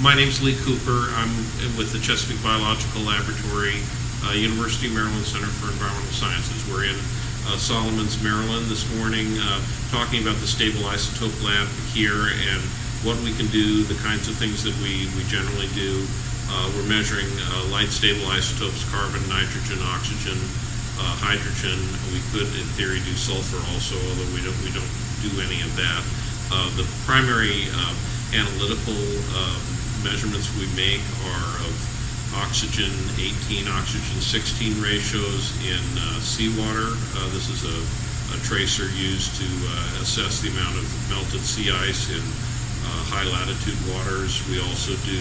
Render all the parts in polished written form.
My name's Lee Cooper. I'm with the Chesapeake Biological Laboratory, University of Maryland Center for Environmental Sciences. We're in Solomons, Maryland this morning, talking about the stable isotope lab here and what we can do, the kinds of things that we generally do. We're measuring light stable isotopes, carbon, nitrogen, oxygen, hydrogen. We could, in theory, do sulfur also, although we don't do any of that. The primary analytical measurements we make are of oxygen 18, oxygen 16 ratios in seawater. This is a tracer used to assess the amount of melted sea ice in high latitude waters. We also do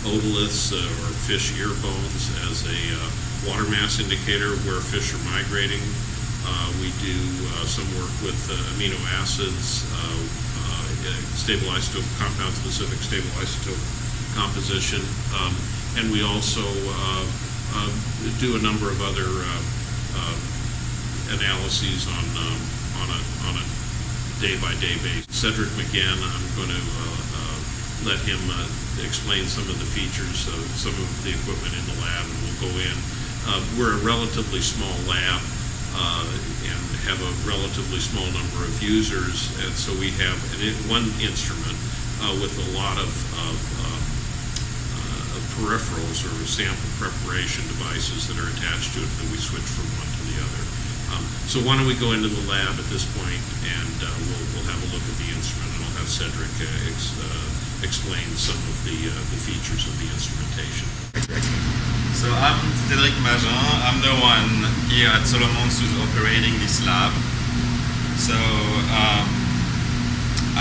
otoliths or fish ear bones as a water mass indicator where fish are migrating. We do some work with amino acids, stable isotope, compound-specific stable isotope composition, and we also do a number of other analyses on a day-by-day basis. Cedric Magen, I'm going to let him explain some of the features of some of the equipment in the lab, and we'll go in. We're a relatively small lab and have a relatively small number of users, and so we have one instrument with a lot of peripherals or sample preparation devices that are attached to it that we switch from one to the other. So why don't we go into the lab at this point, and we'll have a look at the instrument, and I'll have Cedric explain some of the features of the instrumentation. So I'm Cedric Magen. I'm the one here at Solomons who's operating this lab. So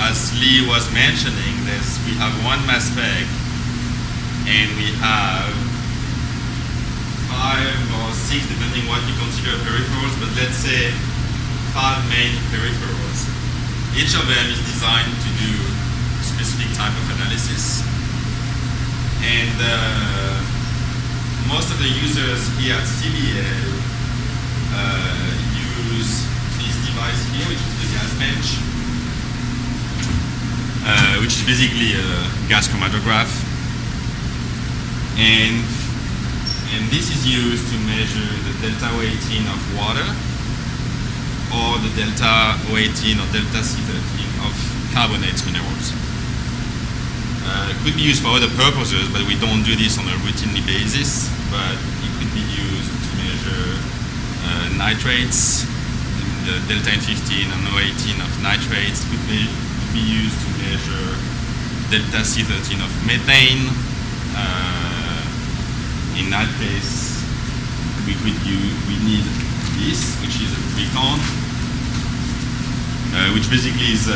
as Lee was mentioning, we have one mass spec, and we have 5 or 6, depending what you consider peripherals, but let's say 5 main peripherals. Each of them is designed to do a specific type of analysis. And most of the users here at CBL use this device here, which is the gas bench, which is basically a gas chromatograph. And this is used to measure the delta weighting of water or the delta weighting or delta C13 of carbonates minerals. It could be used for other purposes, but we don't do this on a routinely basis. But it could be used to measure nitrates, the delta N15 and O18 of nitrates. It could be used to measure delta C13 of methane. In that case, we need this, which is a recon, which basically is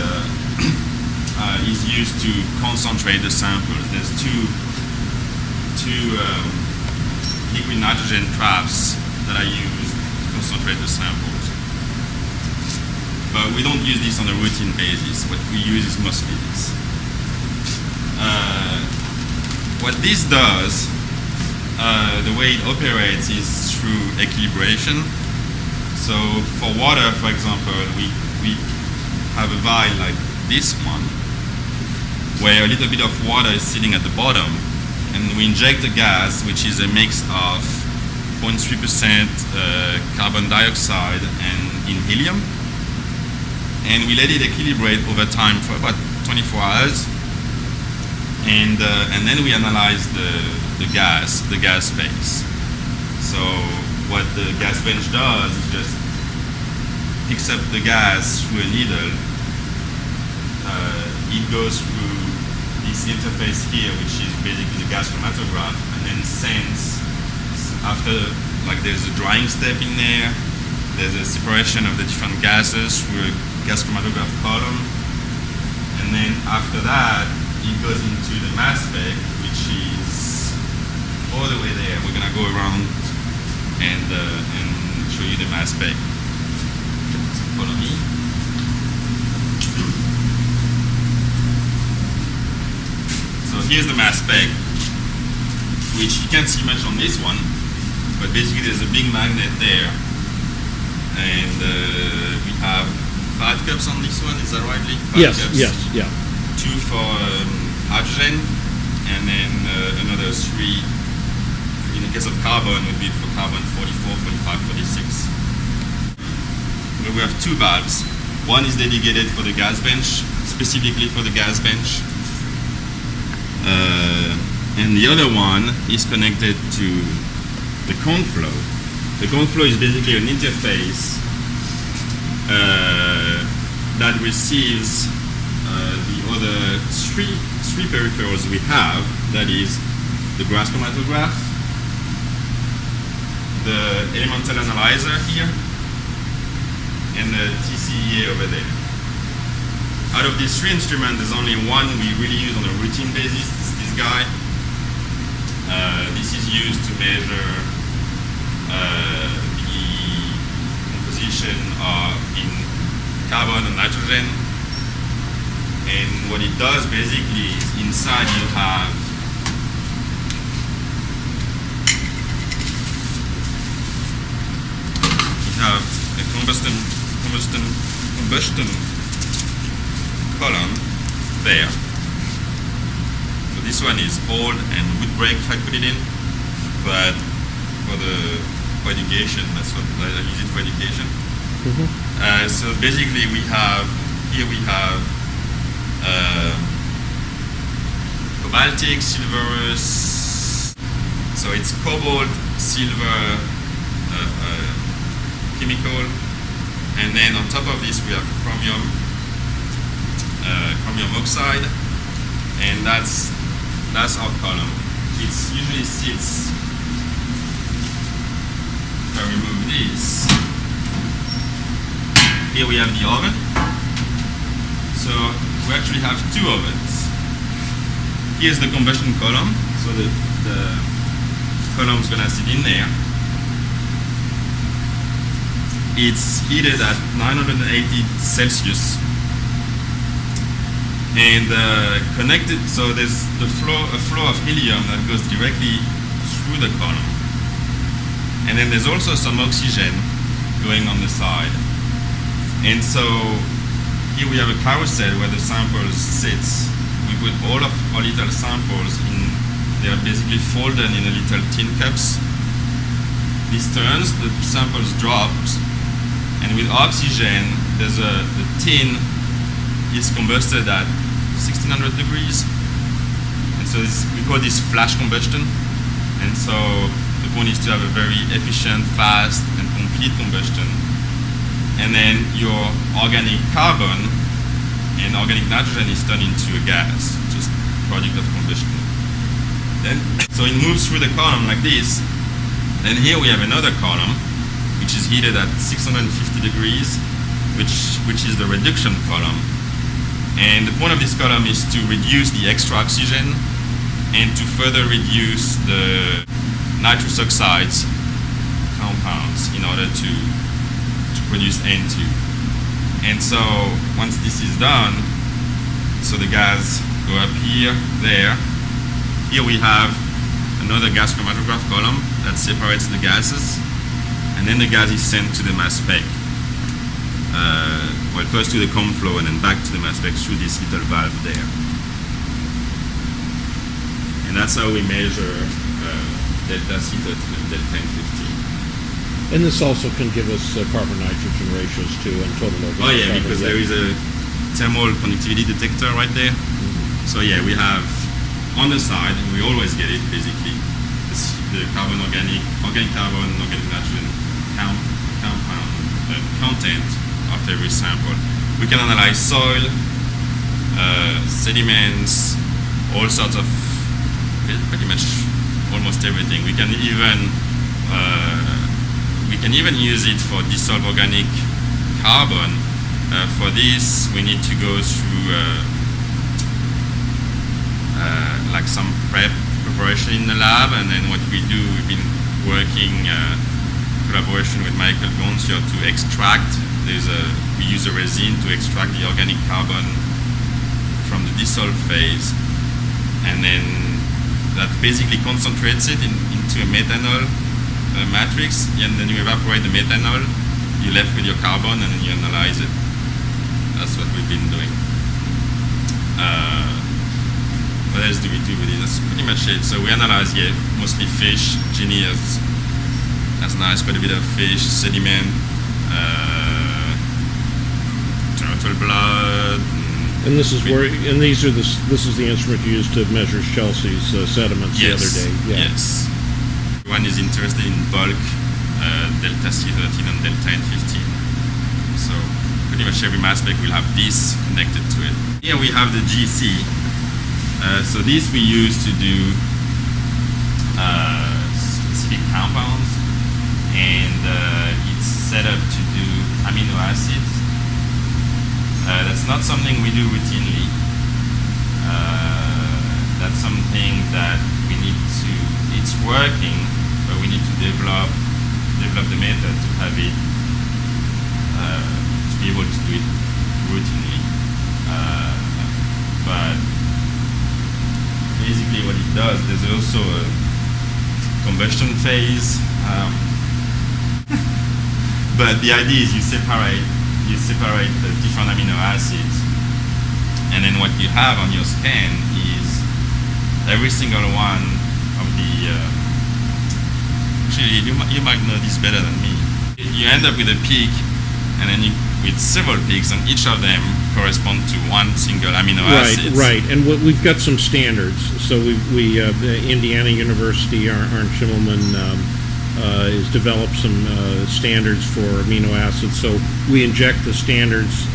used to concentrate the samples. There's two liquid nitrogen traps that are used to concentrate the samples. But we don't use this on a routine basis. What we use is mostly this. What this does, the way it operates is through equilibration. So for water, for example, we have a vial like this one, where a little bit of water is sitting at the bottom, and we inject a gas, which is a mix of 0.3% carbon dioxide and in helium, and we let it equilibrate over time for about 24 hours, and then we analyze the gas phase. So what the gas bench does is just picks up the gas through a needle. It goes through this interface here, which is basically the gas chromatograph, and then sends, after, like, there's a drying step in there, there's a separation of the different gases through a gas chromatograph column, and then after that it goes into the mass spec, which is all the way there. We're gonna go around and show you the mass spec. So follow me. So here's the mass spec, which you can't see much on this one, but basically there's a big magnet there, and we have 5 cups on this one. Is that right, Lee? 5 yes, cups. yes, yeah. 2 for hydrogen, and then another 3. In the case of carbon, would be for carbon 44, 45, 46. We have 2 valves. One is dedicated for the gas bench, specifically for the gas bench. And the other one is connected to the cone flow. The cone flow is basically an interface that receives the other three peripherals we have, that is the gas chromatograph, the elemental analyzer here, and the TCEA over there. Out of these 3 instruments, there's only one we really use on a routine basis. It's this guy. This is used to measure the composition in carbon and nitrogen. And what it does basically is inside you have a combustion column there. So this one is old and wood break if I put it in, but for education, that's what I use it for education. Mm-hmm. So basically we have cobaltic, silverous, so it's cobalt, silver, chemical, and then on top of this we have chromium oxide, and that's our column. It usually sits, if I remove this, here we have the oven. So we actually have 2 ovens. Here's the combustion column, so the column's gonna sit in there. It's heated at 980 Celsius and connected, so there's a flow of helium that goes directly through the column. And then there's also some oxygen going on the side. And so here we have a carousel where the samples sits. We put all of our little samples in, they're basically folded in a little tin cups. This turns, the samples drops, and with oxygen, the tin is combusted at 1600 degrees. And so we call this flash combustion. And so the point is to have a very efficient, fast, and complete combustion. And then your organic carbon and organic nitrogen is turned into a gas, just product of combustion. Then, so it moves through the column like this. Then here we have another column, which is heated at 650 degrees, which is the reduction column. And the point of this column is to reduce the extra oxygen and to further reduce the nitrous oxides compounds in order to produce N2. And so once this is done, so the gas go up here, there. Here we have another gas chromatograph column that separates the gases, and then the gas is sent to the mass spec. Well, first to the cone flow and then back to the mass spec through this little valve there. And that's how we measure delta C13 and delta N15. And this also can give us carbon-nitrogen ratios too, and total organic Oh yeah, carbon. because there is a thermal conductivity detector right there. Mm-hmm. So yeah, we have on the side, and we always get it basically, the carbon, organic carbon, organic nitrogen compound content of every sample. We can analyze soil, sediments, all sorts of, pretty much almost everything. We can even use it for dissolved organic carbon. For this, we need to go through like some preparation in the lab, and then what we do, we've been working collaboration with Michael Gonsior to extract. We use a resin to extract the organic carbon from the dissolved phase, and then that basically concentrates it into a methanol matrix, and then you evaporate the methanol, you're left with your carbon, and then you analyze it. That's what we've been doing. what else do we do with it? That's pretty much it. So we analyze, mostly fish. Ginny has nice, quite a bit of fish, sediment, turtle blood. And this is this is the instrument you used to measure Chelsea's sediments the other day. Yeah. Yes. One is interested in bulk, delta C13 and delta N15. So pretty much every mass spec will have this connected to it. Here we have the GC. So this we use to do specific compounds, and it's set up to do amino acids. That's not something we do routinely. That's something that we need to, it's working, but we need to develop the method to have it, to be able to do it routinely. But basically what it does, there's also a combustion phase. But the idea is you separate the different amino acids, and then what you have on your scan is every single one of the actually you might know this better than me. You end up with a peak, and then with several peaks, and each of them correspond to one single amino acid. Right. And we've got some standards. So we Indiana University, Arne Schimmelman has developed some standards for amino acids. So we inject the standards,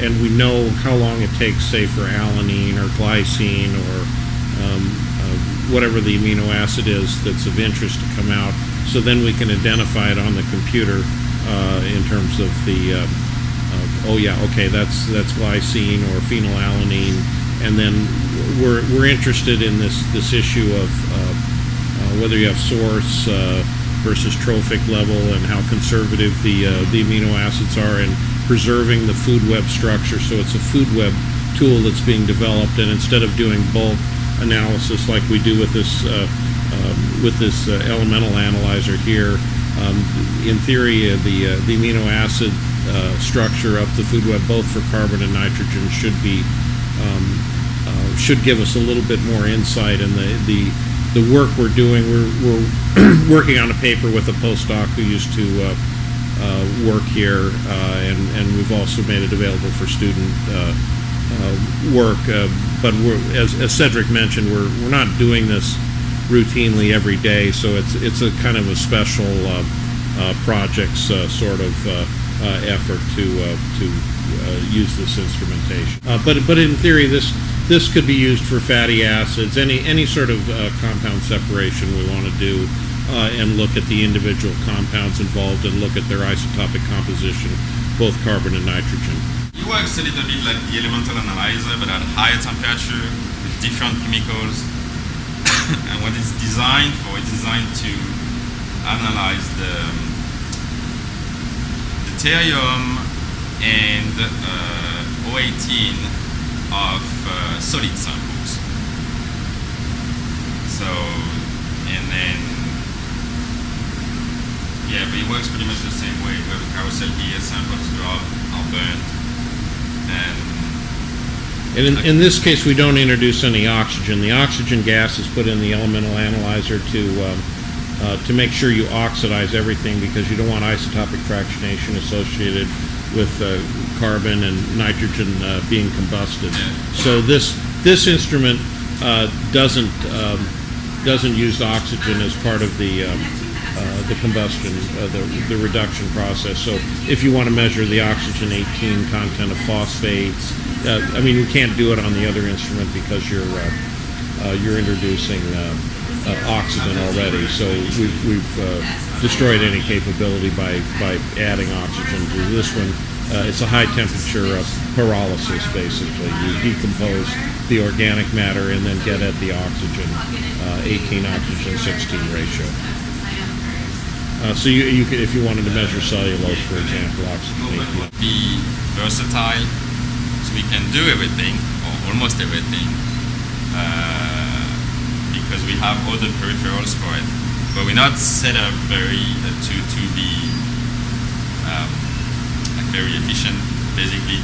and we know how long it takes, say, for alanine or glycine or whatever the amino acid is that's of interest to come out. So then we can identify it on the computer in terms of the that's glycine or phenylalanine, and then we're interested in this issue of whether you have source versus trophic level, and how conservative the amino acids are in preserving the food web structure. So it's a food web tool that's being developed, and instead of doing bulk analysis like we do with this elemental analyzer here, in theory the amino acid structure of the food web, both for carbon and nitrogen, should give us a little bit more insight. And the work we're doing, we're working on a paper with a postdoc who used to work here, and we've also made it available for student work. But as Cedric mentioned, we're not doing this routinely every day, so it's a kind of a special projects sort of effort to use this instrumentation. But in theory, this could be used for fatty acids, any sort of compound separation we want to do, and look at the individual compounds involved and look at their isotopic composition, both carbon and nitrogen. It works a little bit like the elemental analyzer, but at higher temperature with different chemicals. And what it's designed for, it's designed to analyze the deuterium and O18 of solid samples. So, and then, but it works pretty much the same way. We have a carousel here, samples drop, are burnt, and in this case, we don't introduce any oxygen. The oxygen gas is put in the elemental analyzer to make sure you oxidize everything, because you don't want isotopic fractionation associated with carbon and nitrogen being combusted. Yeah. So this instrument doesn't use oxygen as part of the combustion, the reduction process. So if you want to measure the oxygen 18 content of phosphates, you can't do it on the other instrument because you're introducing oxygen already. So we've destroyed any capability by adding oxygen to this one. It's a high temperature pyrolysis, basically. You decompose the organic matter and then get at the oxygen, 18 oxygen 16 ratio. So you could, if you wanted to measure cellulose, for example, oxygen 18. Be versatile, so we can do everything, or almost everything, because we have all the peripherals for it. But we're not set up to be very efficient, basically.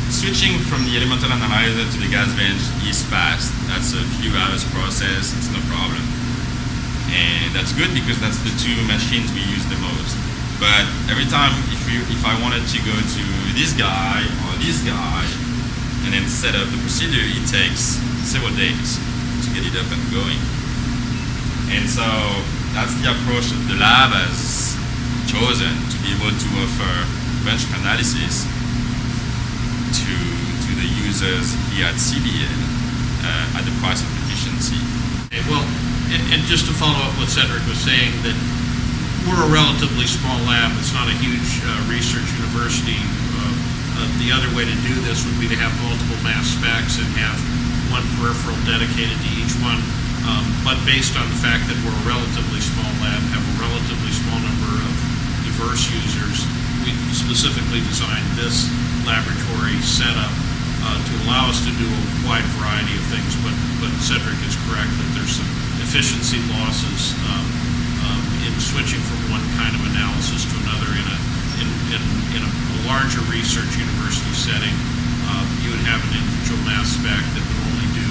switching from the elemental analyzer to the gas bench is fast. That's a few hours process, it's no problem. And that's good because that's the two machines we use the most. But every time if I wanted to go to this guy or this guy and then set up the procedure, it takes several days to get it up and going. And so that's the approach that the lab has chosen to be able to offer bench analysis to the users here at CBL at the price of efficiency. Okay, well, and just to follow up what Cedric was saying, that we're a relatively small lab. It's not a huge research university. The other way to do this would be to have multiple mass specs and have one peripheral dedicated to each one. But based on the fact that we're a relatively small lab, have a relatively small number of diverse users, we specifically designed this laboratory setup to allow us to do a wide variety of things. But Cedric is correct that there's some efficiency losses in switching from one kind of analysis to another. In a larger research university setting, you would have an individual mass spec that would only do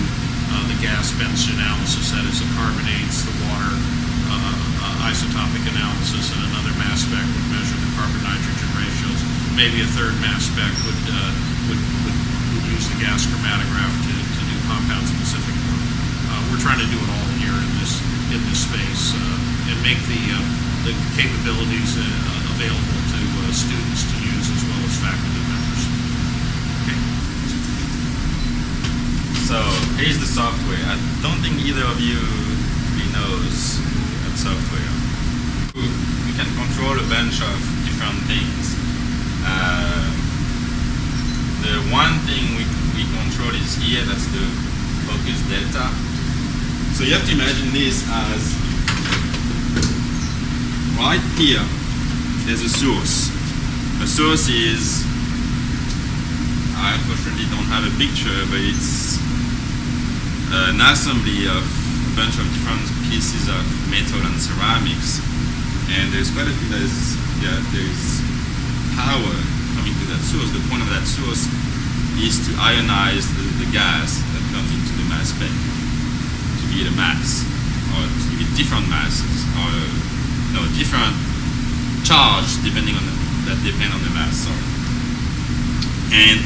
the gas bench analysis, that is the carbonates, the water isotopic analysis, and another mass spec would measure the carbon-nitrogen ratios. Maybe a third mass spec would use the gas chromatograph to do compound-specific work. We're trying to do it all here in this space and make the capabilities available to students to use as well as faculty members. Okay. So here's the software. I don't think either of you really knows that software. We can control a bunch of different things. The one thing we control is here, that's the focus delta. So you have to imagine this as right here, there's a source. The source is, I unfortunately don't have a picture, but it's an assembly of a bunch of different pieces of metal and ceramics. And there's quite a bit, there's power coming to that source. The point of that source is to ionize the gas that comes into the mass spec, to be a mass, or to be different masses, or different charge depending on that depend on the mass. Sorry. And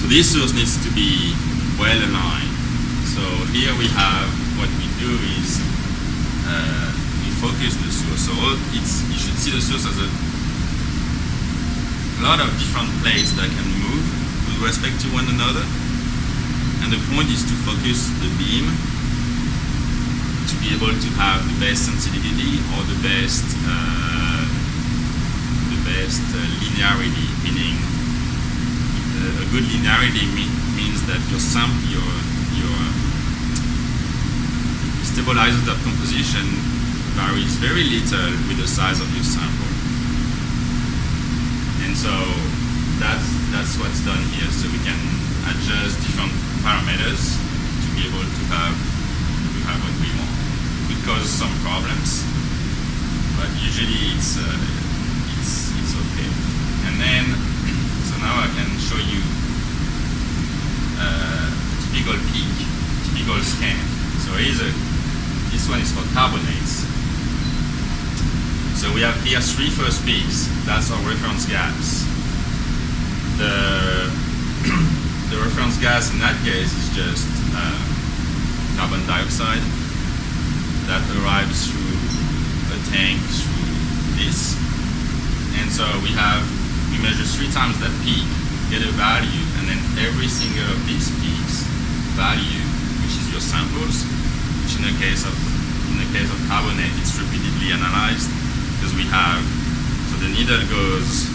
so this source needs to be well aligned. So here we have, what we do is we focus the source. So you should see the source as a lot of different plates that can move with respect to one another. And the point is to focus the beam to be able to have the best sensitivity or the best linearity, meaning a good linearity means that your stable isotope composition varies very little with the size of your sample. And so that's what's done here. So we can adjust different parameters to be able to have what we want. It could cause some problems, but usually it's okay. And then, so now I can show you typical peak, typical scan. So this one is for carbonates. So we have here 3 first peaks. That's our reference gas. The reference gas in that case is just carbon dioxide that arrives through a tank through this. And so we measure 3 times that peak, get a value, and then every single of these peaks value, which is your samples, which in the case of carbonate, it's repeatedly analyzed because so the needle goes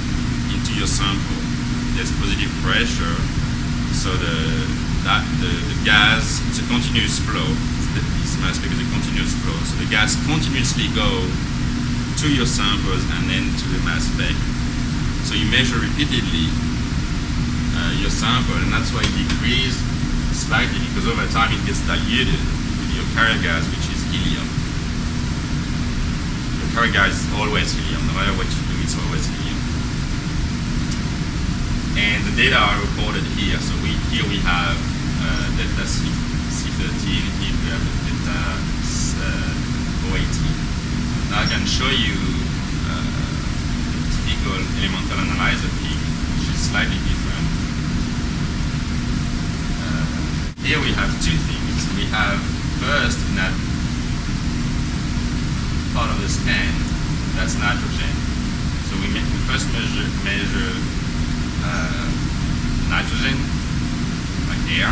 into your sample. There's positive pressure, so the gas, it's a continuous flow. This mass spec is a continuous flow, so the gas continuously go to your samples and then to the mass spec. So you measure repeatedly your sample, and that's why it decreases slightly, because over time it gets diluted with your carrier gas, which is helium. Your carrier gas is always helium, no matter what you do, it's always helium. and the data are recorded here. So here we have delta C13, here we have delta O18. Now I can show you the typical elemental analyzer peak, which is slightly different. Here we have two things. We have first in that part of the scan, that's nitrogen. So we first measure nitrogen, like air.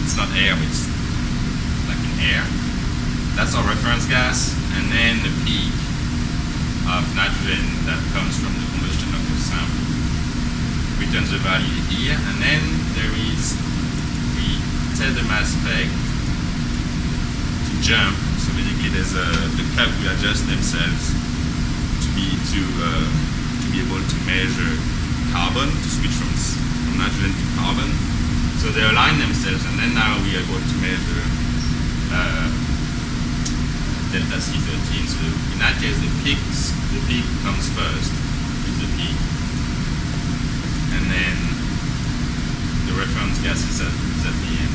It's not air, but it's like an air. That's our reference gas, and then the peak of nitrogen that comes from the combustion of the sample returns the value here, and then we tell the mass spec to jump. So basically, there's the cap will adjust themselves to be able to measure carbon, to switch from nitrogen to carbon. So they align themselves, and then now we are able to measure delta C13. So in that case, the peak comes first, is the peak, and then the reference gas is at the end.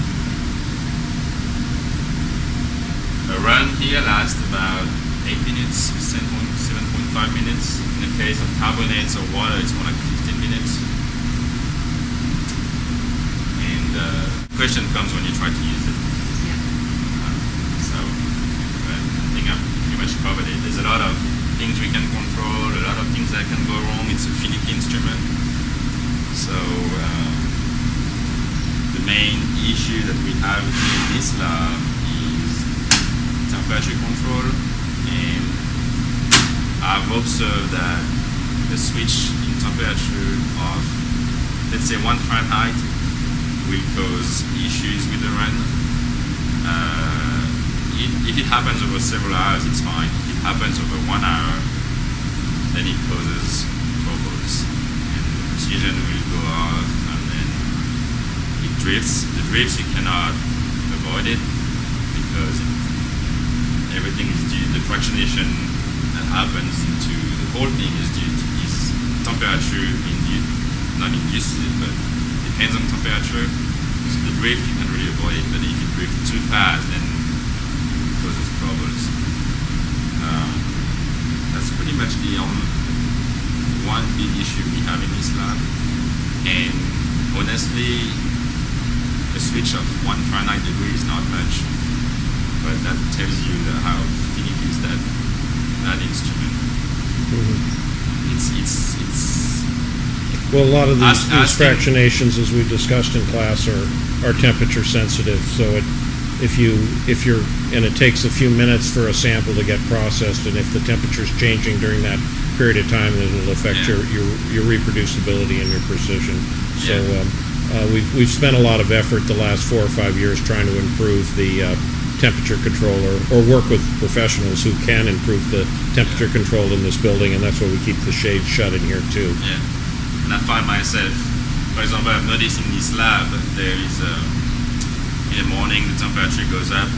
A run here lasts about 8 minutes, 7.5 minutes. In the case of carbonates or water, it's more like 15 minutes. And the question comes when you try to use it. I think I've pretty much covered it. There's a lot of things we can control, a lot of things that can go wrong. It's a finicky instrument. So the main issue that we have in this lab is temperature control, and I've observed that the switch in temperature of, let's say, 1 Fahrenheit will cause issues with the run. If it happens over several hours, it's fine. If it happens over 1 hour, then it causes troubles. And the precision will go off, and then it drifts. The drifts, you cannot avoid it, because everything is due, the fractionation that happens into the whole thing is due to is temperature induced, not induced, but depends on temperature. So the drift, you can really avoid it, but if you drift too fast, then it causes troubles. That's pretty much the one big issue we have in this lab. And honestly, a switch of 1 Fahrenheit degree is not much, but that tells you how finicky is that instrument. Mm-hmm. It's Well, a lot of these asking- fractionations, as we discussed in class, are temperature sensitive. So if you're and it takes a few minutes for a sample to get processed, and if the temperature is changing during that period of time, then it'll affect your reproducibility and your precision. So we've spent a lot of effort the last 4 or 5 years trying to improve the temperature control, or work with professionals who can improve the temperature control in this building, and that's why we keep the shades shut in here too. Yeah, and I find myself, for example, I've noticed in this lab there is in the morning the temperature goes up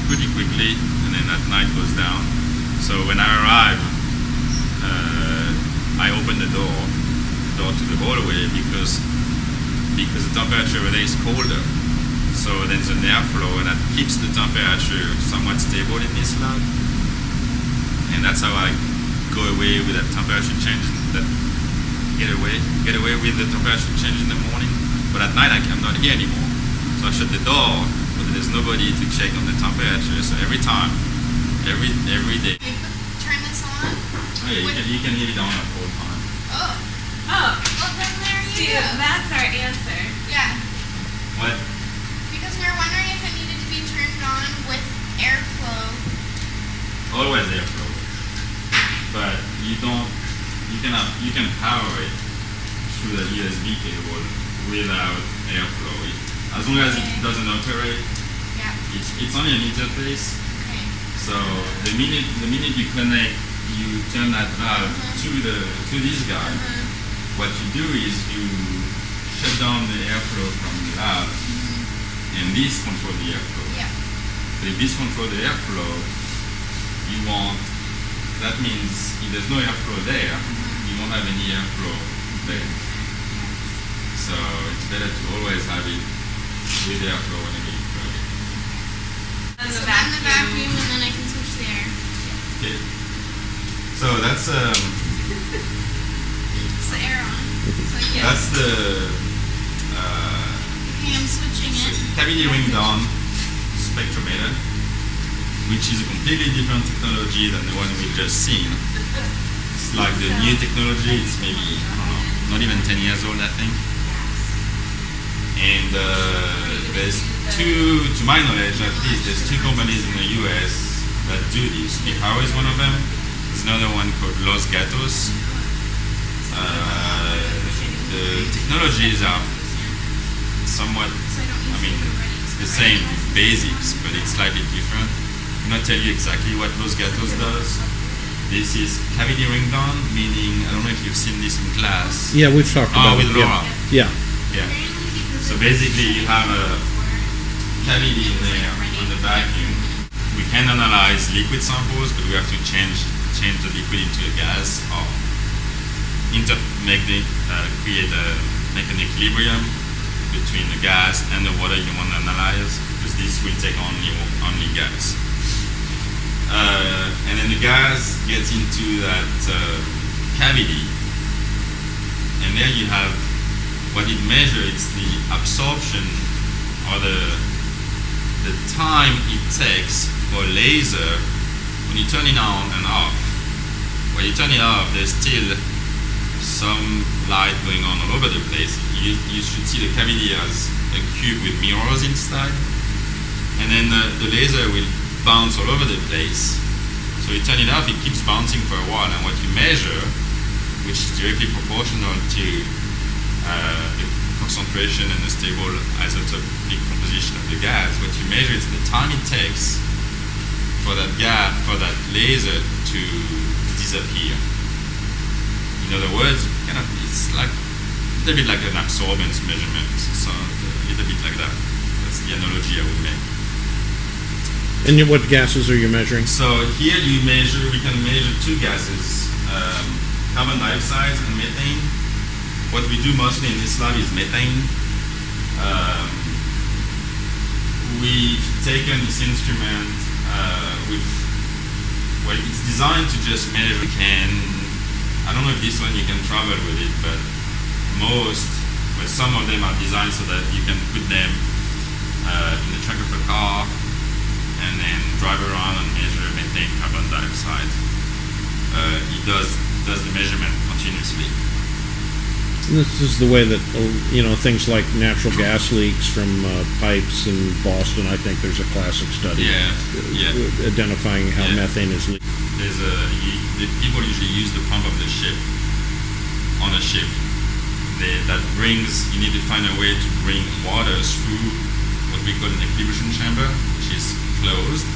pretty quickly, and then at night goes down. So when I arrive, I open the door to the hallway because the temperature over there is colder. So there's an airflow that keeps the temperature somewhat stable in this lab, and that's how I go away with that temperature change. That get away with the temperature change in the morning, but at night I'm not here anymore. So I shut the door, but there's nobody to check on the temperature. So every time, every day. Turn this on. Oh yeah, you can leave it on at all time. Oh. Oh, Well, then there you see, go. that's our answer. Yeah. What? Because we were wondering if it needed to be turned on with airflow. Always airflow, but you can power it through the USB cable without airflow. As long as it doesn't operate, Yeah. it's only an interface. Okay. So the minute you connect, you turn that valve to this guy. What you do is you shut down the airflow from the valve, and this controls the airflow. Yeah. But if this controls the airflow, that means if there's no airflow there, you won't have any airflow there. So it's better to always have it with airflow whenever you plug it. And So the then the vacuum, vacuum. and then I can switch the air. Okay. So that's It's the air on. So yeah. that's the Okay, I'm switching it. cavity ring down spectrometer, which is a completely different technology than the one we've just seen. It's like the new technology. It's maybe, I don't know, not even 10 years old, I think. And there's two, to my knowledge at least, there's two companies in the US that do this. Pihao is one of them. There's another one called Los Gatos. The technologies are somewhat, I mean, the same basics, but it's slightly different. I'm not tell you exactly what Los Gatos does. This is cavity ring down, meaning, I don't know if you've seen this in class. Yeah, we've talked about with it. Laura. Yeah. Yeah. So basically you have a cavity in there on the vacuum. We can analyze liquid samples, but we have to change the liquid into a gas or make an equilibrium between the gas and the water you want to analyze, because this will take only gas. And then the gas gets into that cavity, and there you have what it measures. It's the absorption or the time it takes for laser when you turn it on and off. When you turn it off, there's still some light going on all over the place. You should see the cavity as a cube with mirrors inside, and then the laser will bounce all over the place. So you turn it off, it keeps bouncing for a while, and what you measure, which is directly proportional to the concentration and the stable isotopic composition of the gas, what you measure is the time it takes for that laser to disappear. In other words, it's like a little bit like an absorbance measurement, so a little bit like that. That's the analogy I would make. And what gases are you measuring? So here we can measure two gases, carbon dioxide and methane. What we do mostly in this lab is methane. We've taken this instrument it's designed to just measure. I don't know if this one you can travel with it, but some of them are designed so that you can put them in the trunk of a car and then drive around and measure methane, carbon dioxide. It does the measurement continuously. And this is the way that things like natural gas leaks from pipes in Boston. I think there's a classic study identifying how methane is leaked. People usually use the pump of the ship on a ship. You need to find a way to bring water through what we call an equilibration chamber, which is closed.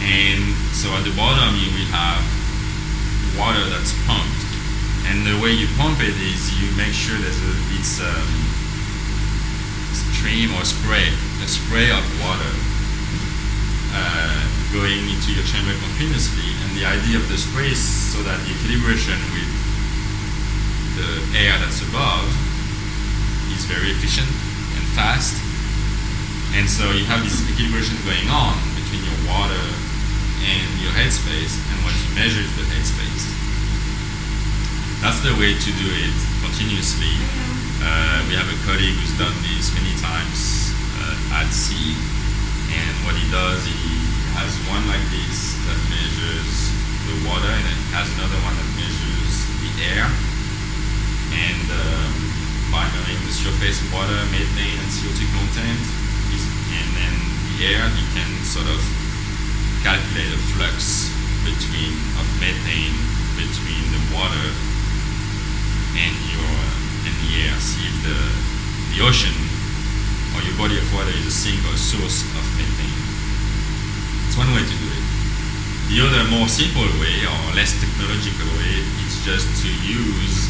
And so at the bottom we have water that's pumped. And the way you pump it is you make sure it's a stream or a spray of water going into your chamber continuously. And the idea of the spray is so that the equilibration with the air that's above is very efficient and fast. And so you have this equilibration going on between your water and your headspace, and what you measure is the headspace. That's the way to do it continuously. We have a colleague who's done this many times at sea, and what he does, he has one like this that measures the water, and then he has another one that measures the air. And by knowing the surface water, methane, and CO2 content, and then the air, you can sort of calculate the flux of methane between the water and the air. See if the ocean or your body of water is a sink or a source of methane. It's one way to do it. The other more simple way or less technological way is just to use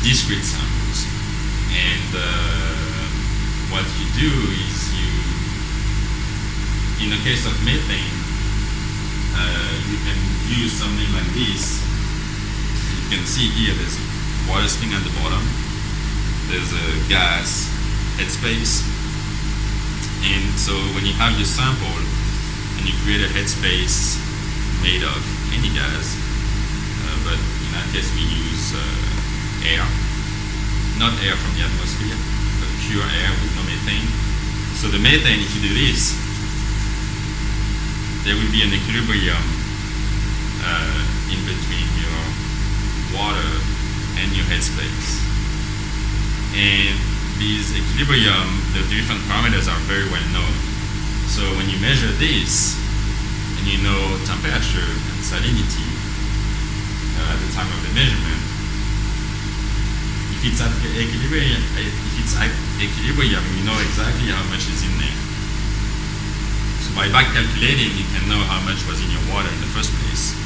discrete samples. And what you do is in the case of methane, you can use something like this. You can see here there's water sitting at the bottom, there's a gas headspace. And so when you have your sample and you create a headspace made of any gas, but in that case we use air, not air from the atmosphere, but pure air with no methane. So the methane, if you do this, there will be an equilibrium in between your water and your headspace. And these equilibrium, the different parameters are very well known. So when you measure this, and you know temperature and salinity at the time of the measurement, if it's at equilibrium, you know exactly how much is in there. So by back calculating, you can know how much was in your water in the first place.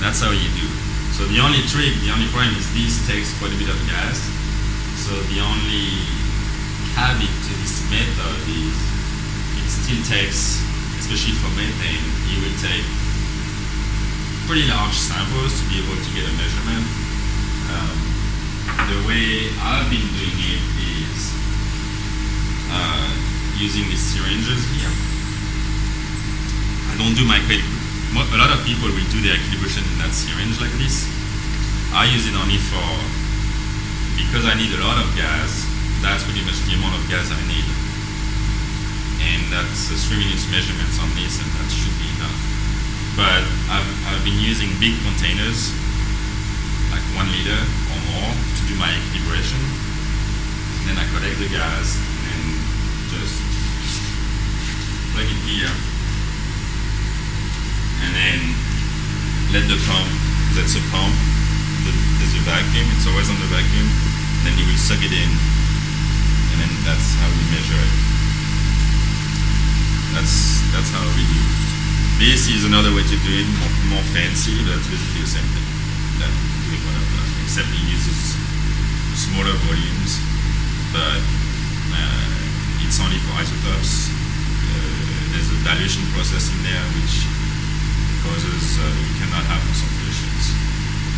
That's how you do. So the only trick, the only problem is this takes quite a bit of gas. So the only caveat to this method is it still takes, especially for methane, it will take pretty large samples to be able to get a measurement. The way I've been doing it is using these syringes here. I don't do my a lot of people will do their calibration in that syringe like this. I use it only for, because I need a lot of gas, that's pretty much the amount of gas I need. And that's 3 minutes measurements on this, and that should be enough. But I've been using big containers, like 1 liter or more, to do my calibration. And then I collect the gas and just plug it here. And then let the pump, that's a pump, there's a vacuum, it's always on the vacuum, and then you will suck it in, and then that's how we measure it. That's how we do. This is another way to do it, more fancy, but it's basically the same thing that doing what I've done, except it uses smaller volumes, but it's only for isotopes. There's a dilution process in there which causes you cannot have concentrations.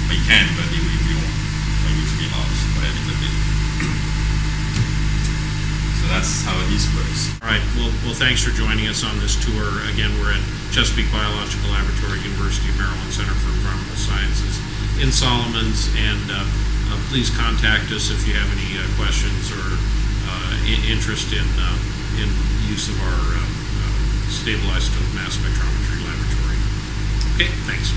Well, you can, but it will be wrong, or it will be off by a little bit. So that's how this works. All right. Well, thanks for joining us on this tour. Again, we're at Chesapeake Biological Laboratory, University of Maryland Center for Environmental Sciences in Solomons, and please contact us if you have any questions or interest in use of our stable isotope mass spectrometry laboratory. Okay, thanks.